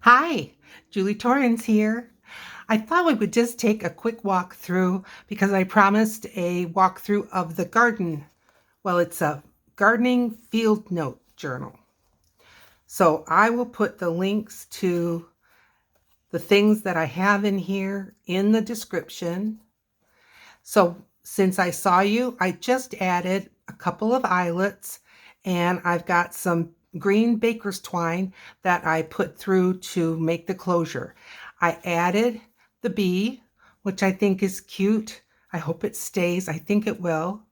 Hi, Julie Torrance here. I thought we would just take a quick walk through because I promised a walkthrough of the garden. Well, it's a gardening field note journal. So I will put the links to the things that I have in here in the description. So since I saw you, I just added a couple of eyelets and I've got some green baker's twine that I put through to make the closure. I added the bee, which I think is cute. I hope it stays. I think it will.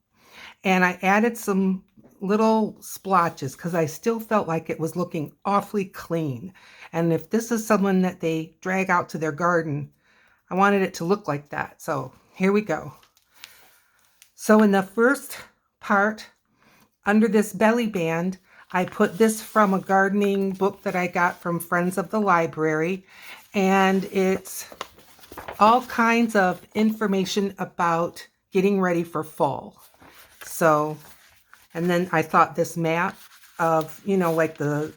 And I added some little splotches because I still felt like it was looking awfully clean. And if this is someone that they drag out to their garden, I wanted it to look like that. So here we go. So in the first part, under this belly band, I put this from a gardening book that I got from Friends of the Library, and it's all kinds of information about getting ready for fall. So, and then I thought this map of, like the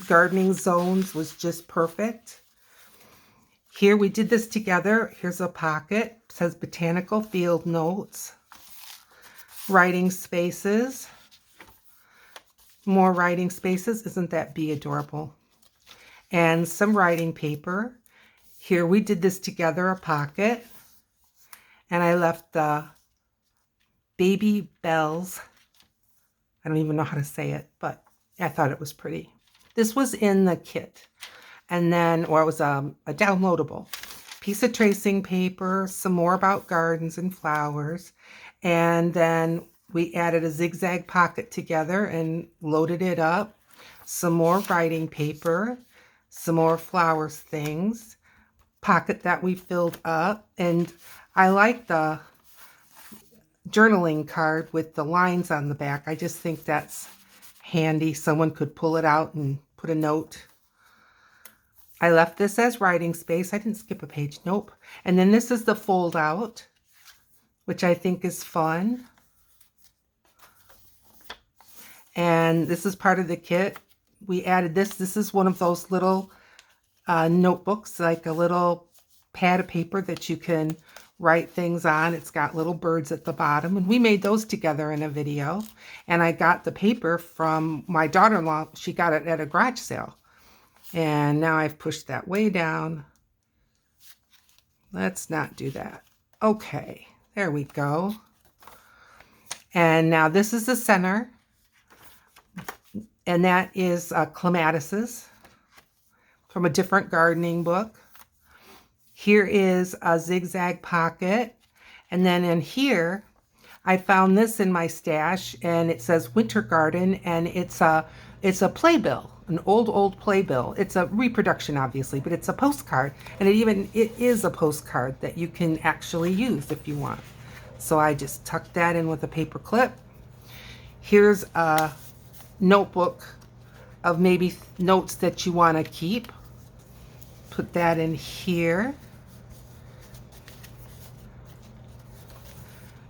gardening zones was just perfect. Here we did this together. Here's a pocket. It says Botanical Field Notes. Writing spaces. More writing spaces. Isn't that bee adorable? And some writing paper. Here we did this together, a pocket. And I left the baby bells. I don't even know how to say it, but I thought it was pretty. This was in the kit. And then, or it was a downloadable. Piece of tracing paper, some more about gardens and flowers. And then we added a zigzag pocket together and loaded it up. Some more writing paper, some more flowers things, pocket that we filled up. And I like the journaling card with the lines on the back. I just think that's handy. Someone could pull it out and put a note. I left this as writing space. I didn't skip a page. Nope. And then this is the fold out, which I think is fun. And this is part of the kit. We added this. This is one of those little notebooks, like a little pad of paper that you can write things on. It's got little birds at the bottom. And we made those together in a video. And I got the paper from my daughter-in-law. She got it at a garage sale. And now I've pushed that way down. Let's not do that. Okay, there we go. And now this is the center. And that is clematis from a different gardening book. Here is a zigzag pocket. And then in here, I found this in my stash, and it says Winter Garden, and it's a playbill, an old playbill. It's a reproduction, obviously, but it's a postcard, and it is a postcard that you can actually use if you want. So I just tucked that in with a paper clip. Here's a notebook of maybe notes that you want to keep. Put that in here.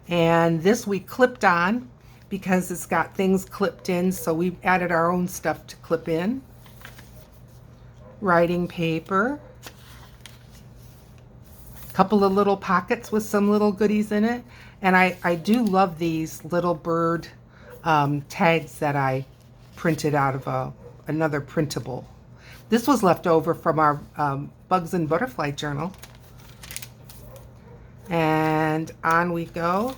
And this we clipped on because it's got things clipped in, so we added our own stuff to clip in. Writing paper. A couple of little pockets with some little goodies in it. And I do love these little bird tags that I printed out of another printable. This was left over from our Bugs and Butterfly journal. And on we go.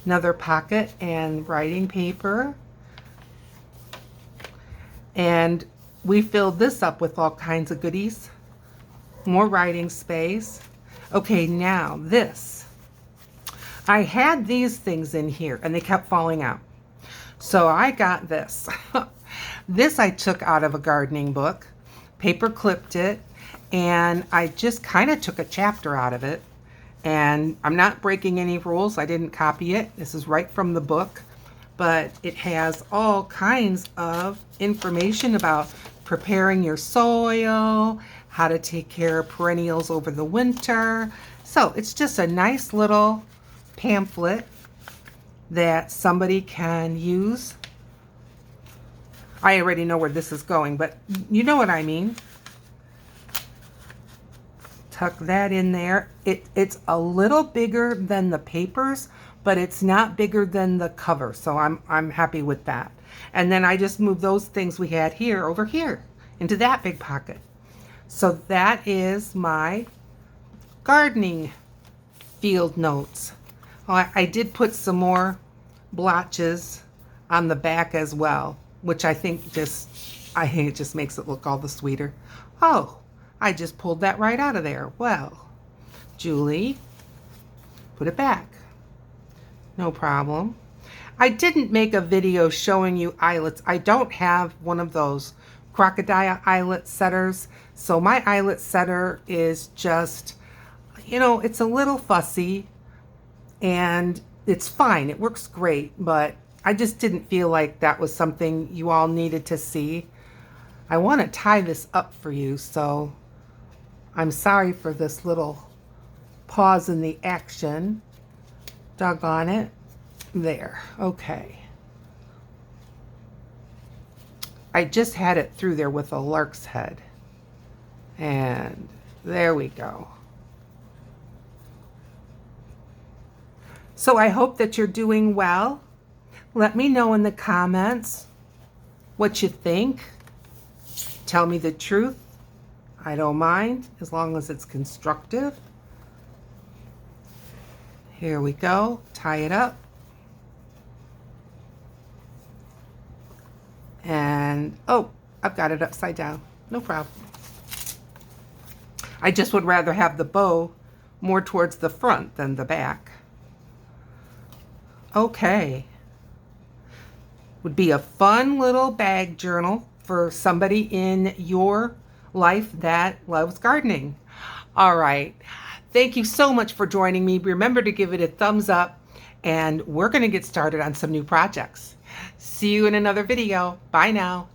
Another pocket and writing paper. And we filled this up with all kinds of goodies. More writing space. Okay, now this. I had these things in here and they kept falling out. So I got this. This I took out of a gardening book, paper clipped it, and I just kind of took a chapter out of it. And I'm not breaking any rules. I didn't copy it. This is right from the book. But it has all kinds of information about preparing your soil, how to take care of perennials over the winter. So it's just a nice little pamphlet that somebody can use I already know where this is going, but you know what I mean. Tuck that in there. It's a little bigger than the papers, but it's not bigger than the cover, so I'm happy with that. And then I just move those things we had here over here into that big pocket. So that is my gardening field notes. Oh, I did put some more blotches on the back as well, which I think it just makes it look all the sweeter. Oh, I just pulled that right out of there. Well, Julie, put it back. No problem. I didn't make a video showing you eyelets. I don't have one of those crocodile eyelet setters. So my eyelet setter is just, you know, it's a little fussy and it's fine. It works great, but I just didn't feel like that was something you all needed to see. I want to tie this up for you, so I'm sorry for this little pause in the action. Doggone it. There. Okay. I just had it through there with a lark's head. And there we go. So I hope that you're doing well. Let me know in the comments what you think. Tell me the truth. I don't mind, as long as it's constructive. Here we go. Tie it up. And, oh, I've got it upside down. No problem. I just would rather have the bow more towards the front than the back. Okay. Would be a fun little bag journal for somebody in your life that loves gardening. All right. Thank you so much for joining me. Remember to give it a thumbs up, and we're going to get started on some new projects. See you in another video. Bye now.